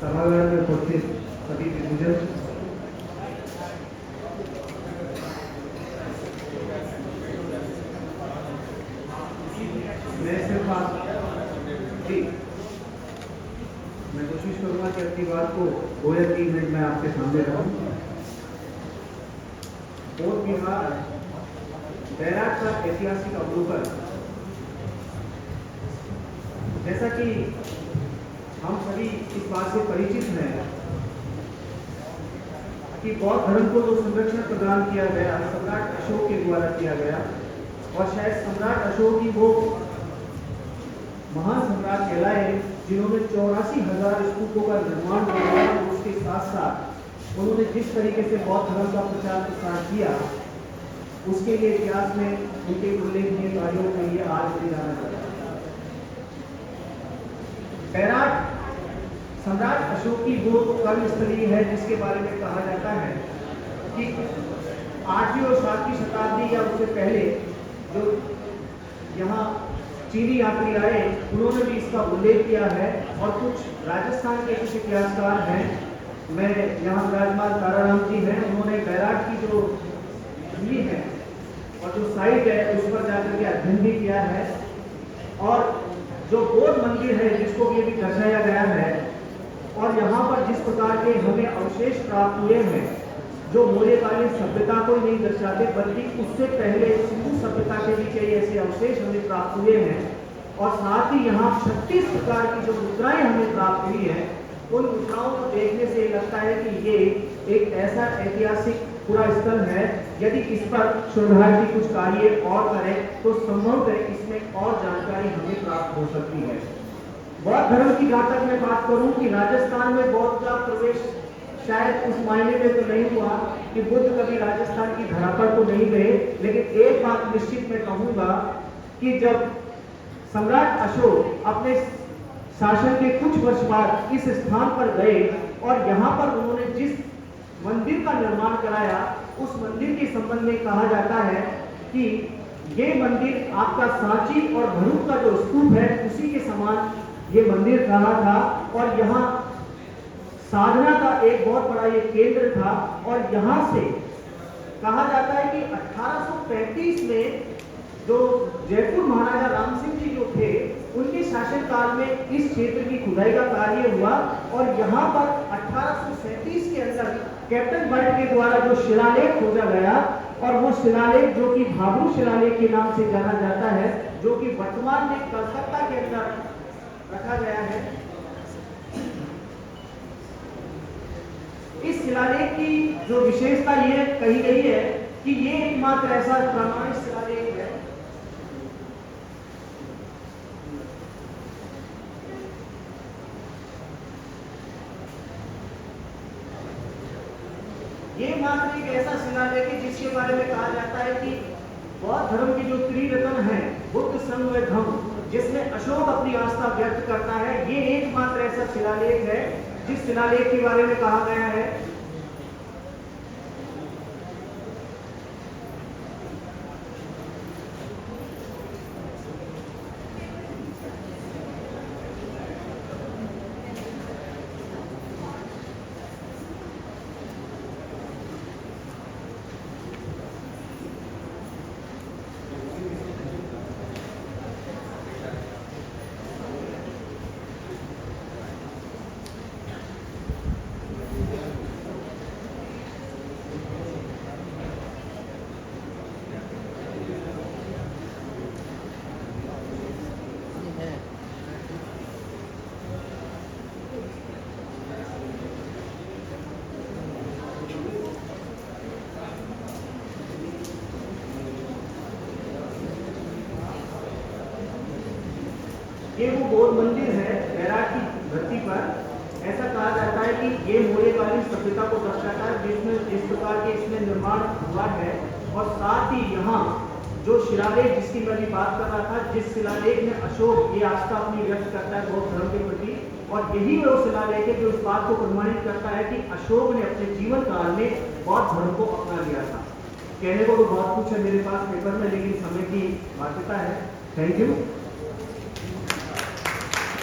सभागार में उपस्थित सभी दिग्गजन, मैं सिर्फ मैं कोशिश करूंगा कि अपनी बात को 2 या 3 मिनट में आपके सामने रखूं। और बिहार बैराग का ऐतिहासिक अवलोकन, जैसा कि हम सभी इस बात से परिचित हैं कि बौद्ध धर्म को जो संरक्षण प्रदान किया गया सम्राट अशोक के द्वारा किया गया, और शायद सम्राट अशोक ही वो महान सम्राट कहलाए जिन्होंने 84,000 स्तूपों का निर्माण किया। उसके साथ साथ उन्होंने जिस तरीके से बौद्ध धर्म का प्रचार प्रसार किया, उसके लिए इतिहास में उनके उल्लेखनीय कार्यों के लिए आज भी जाना जाता है। बैराग सम्राट अशोक की वो कर्मस्थली है जिसके बारे में कहा जाता है कि 8वीं और 7वीं शताब्दी या उससे पहले जो यहाँ चीनी यात्री आए, उन्होंने भी इसका उल्लेख किया है। और कुछ राजस्थान के कुछ इतिहासकार हैं, मैं यहाँ विराजमान ताराराम जी हैं, उन्होंने बैराग की जो भूमि है और जो साइट है उस पर जाकर के अध्ययन भी किया है। और जो बौद्ध मंदिर है जिसको भी अभी दर्शाया गया है, और यहाँ पर जिस प्रकार के हमें अवशेष प्राप्त हुए हैं जो मौर्यकालीन सभ्यता को ही नहीं दर्शाते बल्कि उससे पहले सिंधु सभ्यता के भी कई ऐसे अवशेष हमें प्राप्त हुए हैं। और साथ ही यहाँ 36 प्रकार की जो मुद्राएं हमें प्राप्त हुई हैं, उन मुद्राओं को देखने से लगता है कि ये एक ऐसा ऐतिहासिक पूरा स्थल है, यदि इस पर शोधार्थी कुछ कार्य और करें तो संभवतः इसमें और जानकारी हमें प्राप्त हो सकती है। बौद्ध धर्म की जहाँ तक मैं बात करूं कि राजस्थान में बौद्ध का प्रवेश शायद उस मायने में तो नहीं हुआ कि बुद्ध कभी राजस्थान की धरा पर तो नहीं गए, लेकिन एक बात निश्चित मैं कहूंगा कि जब सम्राट अशोक अपने शासन के कुछ वर्ष बाद इस स्थान पर गए और यहाँ पर उन्होंने जिस मंदिर का निर्माण कराया, उस मंदिर के संबंध में कहा जाता है कि ये मंदिर आपका सांची और भरूच का जो स्तूप है उसी के समान ये मंदिर रहा था। और यहाँ साधना का एक बहुत बड़ा ये केंद्र था। और यहाँ से कहा जाता है कि 1835 में जो जयपुर महाराजा राम सिंह जी जो थे, उनके शासनकाल में इस क्षेत्र की खुदाई का कार्य हुआ। और यहाँ पर 1837 के अंदर कैप्टन बर्ट के द्वारा जो शिलालेख खोजा गया, और वो शिलालेख जो कि भाभरू शिलालेख के नाम से जाना जाता है, जो कि वर्तमान में कलकत्ता के अंदर रखा गया है। इस शिलालेख की जो विशेषता ये कही गई है कि ये एकमात्र ऐसा प्रामाणिक शिलालेख है ये मात्र एक ऐसा शिलालेख है जिसके बारे में कहा जाता है कि बौद्ध धर्म की जो त्रिरत्न है, बुद्ध, संघ व धम्म, जिसमें अशोक अपनी आस्था व्यक्त करता है, ये एकमात्र ऐसा शिलालेख है जिस शिलालेख के बारे में कहा गया है ये वो बौद्ध मंदिर है बैराग की धरती पर। ऐसा कहा जाता है कि ये मौर्यकालीन सभ्यता को दर्शाता है जिसमें इस प्रकार के इसमें निर्माण हुआ है। और साथ ही यहाँ जो शिलालेख जिसकी मैं भी बात कर रहा था, जिस शिलालेख में अशोक ये आस्था अपनी व्यक्त करता है बौद्ध धर्म के प्रति, और यही वो शिलालेख है जो इस बात को प्रमाणित करता है कि अशोक ने अपने जीवन काल में बौद्ध धर्म को अपना लिया था। कहने को तो बहुत कुछ है मेरे पास पेपर में, लेकिन समय की बाध्यता है। Thank you.